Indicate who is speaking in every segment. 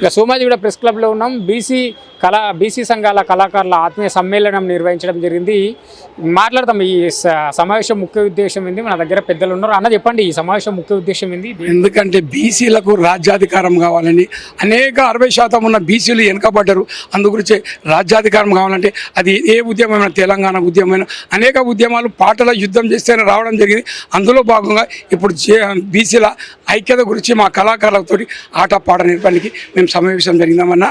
Speaker 1: ఇట్లా సోమాజిగూడ ప్రెస్ క్లబ్లో ఉన్నాం. బీసీ సంఘాల కళాకారుల ఆత్మీయ సమ్మేళనం నిర్వహించడం జరిగింది. మాట్లాడతాం ఈ సమావేశం ముఖ్య ఉద్దేశం ఏంది. మన దగ్గర పెద్దలు ఉన్నారు. అన్న చెప్పండి, ఈ సమావేశం ముఖ్య ఉద్దేశం ఏంది?
Speaker 2: ఎందుకంటే బీసీలకు రాజ్యాధికారం కావాలని, అనేక 60% ఉన్న బీసీలు వెనుకబడ్డారు. అందుగురించి రాజ్యాధికారం కావాలంటే అది ఏ ఉద్యమమైన, తెలంగాణ ఉద్యమమైన అనేక ఉద్యమాలు పాటల యుద్ధం చేస్తేనే రావడం జరిగింది. అందులో భాగంగా ఇప్పుడు బీసీల ఐక్యత గురించి మా కళాకారులతో ఆట పాట నేర్పడానికి మేము సమావేశం జరిగిందామన్నా.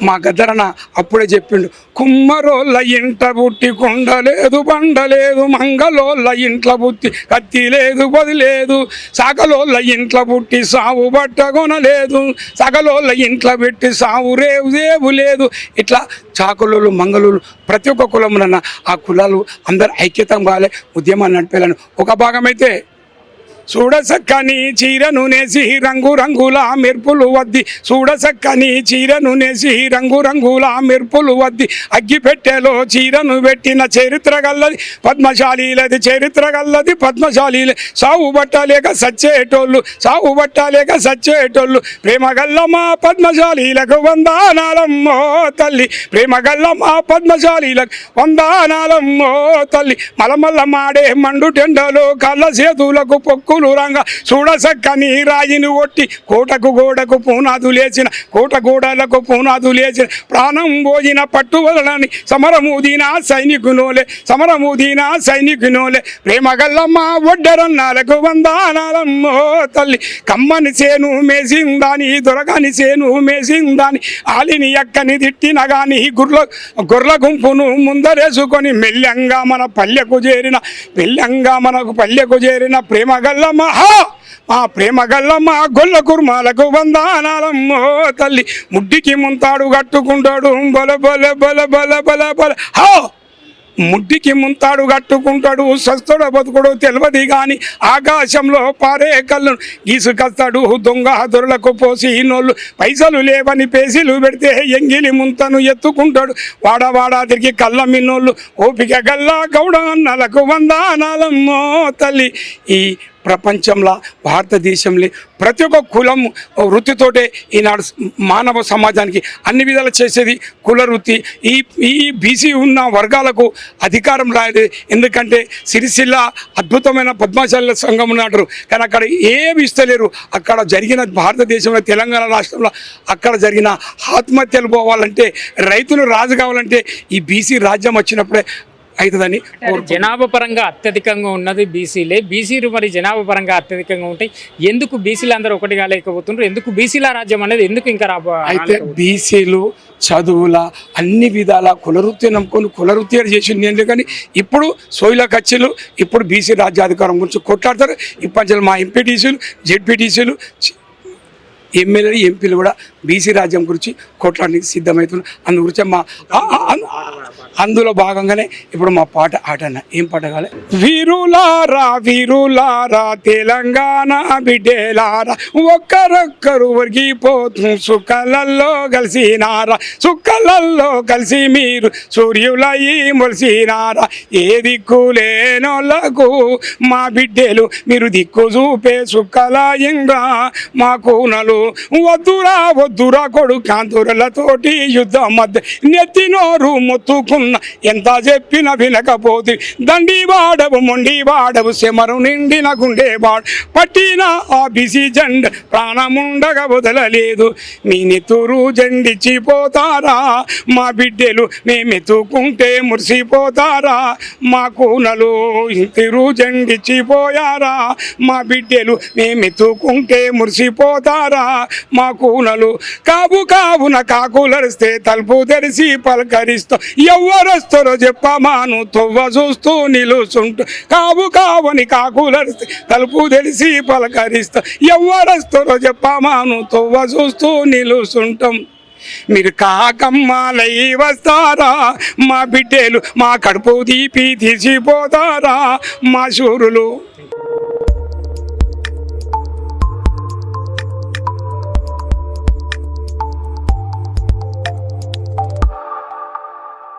Speaker 2: మా గద్దరన్న అప్పుడే చెప్పిండు, కుమ్మరోళ్ళ ఇంట బుట్టి కొండలేదు, బండలేదు, మంగళోళ్ళ ఇంట్ల బుట్టి కత్తి లేదు, బదిలేదు, సగలోళ్ళ ఇంట్ల బుట్టి సావు బట్టగొనలేదు, సగలోళ్ళ ఇంట్ల పెట్టి సావు రేవు లేదు. ఇట్లా చాకలోళ్ళు, మంగళూరు, ప్రతి ఒక్క కులములన్న ఆ కులాలు అందరు ఐక్యతం కాలే, ఉద్యమాన్ని నడిపేయాలని. ఒక భాగమైతే చూడసక్కని చీరను నేసి రంగురంగుల మెరుపులు వద్ది, చూడసక్కని చీరను నేసి రంగురంగుల మెరుపులు వద్ది, అగ్గిపెట్టెలో చీరను పెట్టిన చరిత్ర గల్లది పద్మశాలీలది, చరిత్ర గల్లది పద్మశాలీలే. సావు బట్టలేక సచ్చేటోళ్ళు, సావు బట్టలేక సచ్చేటోళ్ళు, ప్రేమగల్లమా పద్మశాలీలకు వందనాలమ్మో తల్లి, ప్రేమగల్లమా పద్మశాలీలకు వందనాలమ్మో తల్లి. మలమల్ల మాడే మండు టెండలు కళ్ళ చేతులకు పొక్కు రంగా, చూడసక్కని రాయిని కొట్టి కోటకు గోడకు పునాదు లేచిన, కోట గోడలకు పునాదు లేచిన, ప్రాణం పోయిన పట్టువలని సమరముదీన సైనికునోలే, సమరముదీన సైనికునోలే. ప్రేమగల్లమ్మ ఒడ్డరన్నాలకు వందనాలమ్మో తల్లి, కమ్మని సేను మేసిందాని, దొరకని సేను మేసిందాని, ఆలిని ఎక్కని తిట్టిన గాని గొర్రెల గుంపును ముందరేసుకొని మెల్లంగా మన పల్లెకు చేరిన, మెల్లంగా మనకు పల్లెకు చేరిన ప్రేమగల్ల మా ప్రేమగల్లమ్మ గొల్ల కుర్మాలకు వందనాలమ్మో తల్లి. ముడ్డికి ముంతాడు కట్టుకుంటాడు బల బల బల బల బల బల హో, ముడ్డికి ముంతాడు కట్టుకుంటాడు, సస్తుడ బతుకుడు తెలియదు కానీ ఆకాశంలో పారే కళ్ళు గీసుకొస్తాడు. దొంగ దొరలకు పోసి నోళ్ళు పైసలు లేవని పేసీలు పెడితే ఎంగిలి ముంతను ఎత్తుకుంటాడు. వాడవాడా తిరిగి కళ్ళ మిన్నోళ్ళు ఓపిక గల్లా గౌడ అన్నలకు వందనాలమ్మో తల్లి. ఈ ప్రపంచంలో, భారతదేశంలో ప్రతి ఒక్క కులం వృత్తితోటే ఈనాడు మానవ సమాజానికి అన్ని విధాలు చేసేది కుల వృత్తి. ఈ బీసీ ఉన్న వర్గాలకు అధికారం రాలేదు. ఎందుకంటే సిరిసిల్ల అద్భుతమైన పద్మశాలి సంఘం ఉన్నాడు, కానీ అక్కడ ఏమి ఇస్తలేరు. అక్కడ జరిగిన భారతదేశంలో, తెలంగాణ రాష్ట్రంలో అక్కడ జరిగిన ఆత్మహత్యలు పోవాలంటే, రైతులు రాజు కావాలంటే ఈ బీసీ రాజ్యం వచ్చినప్పుడే అవుతుందని.
Speaker 1: జనాభా పరంగా అత్యధికంగా ఉన్నది బీసీలే. బీసీలు మరి జనాభా పరంగా అత్యధికంగా ఉంటాయి. ఎందుకు బీసీలు అందరూ ఒకటి కాలేకపోతున్నారు? ఎందుకు బీసీల రాజ్యం అనేది ఎందుకు ఇంకా
Speaker 2: అయితే బీసీలు చదువుల అన్ని విధాల కులవృత్తి నమ్ముకొని కులవృత్తి చేసింది. ఎందుకని ఇప్పుడు సోయిల కచ్చిలు ఇప్పుడు బీసీ రాజ్యాధికారం గురించి కొట్లాడతారు. ఇప్పటి మా ఎంపీటీసీలు, జెడ్పీటీసీలు, ఎమ్మెల్యేలు, ఎంపీలు కూడా బీసీ రాజ్యం గురించి కొట్లాడడానికి సిద్ధమవుతున్నారు. అందు గురించి అందులో భాగంగానే ఇప్పుడు మా పాట ఆటన ఏం పాట కాలే, వీరులారా వీరులారా తెలంగాణ బిడ్డేలారా, ఒక్కరొక్కరు ఒరిగిపోతూ సుక్కలల్లో కలిసినారా, సుక్కలల్లో కలిసి మీరు సూర్యులయ్యి మొలిసినారా, ఏ దిక్కులేనోళ్ళకు మా బిడ్డలు మీరు దిక్కు చూపే సుక్కలయిందా, మా కూనలు వద్దురా వద్దురా కొడు కాంతురలతోటి యుద్ధం మధ్య నెత్తి నోరు మొత్తుకున్న ఎంత చెప్పిన వినకపోతే, దండి వాడవు మొండి వాడవు శమరు నిండిన గుండె వాడు, పట్టిన ఆ బిసి జెండ ప్రాణముండగా వదలలేదు, మీ నెత్తురు జెండిచ్చిపోతారా, మా బిడ్డలు మేమెత్తుకుంటే మురిసిపోతారా, మా కూనలు ఇంటిరు జెండిచ్చిపోయారా, మా బిడ్డలు మేమెత్తుకుంటే మురిసిపోతారా, మా కూనలు కావు కావున కాకులరిస్తే తలుపు తెరిచి పలకరిస్తా, ఎవరొస్తారో చెప్పమాను తొవ్వ చూస్తూ నిలుచుంటూ, కావు కావని కాకులరిస్తే తలుపు తెరిచి పలకరిస్తా, ఎవరొస్తారో చెప్పమాను తొవ్వ చూస్తూ నిలుచుంటాం, మీరు కాకమ్మాలై వస్తారా, మా బిడ్డలు మా కడుపు తీపి తీసిపోతారా, మా శూరులు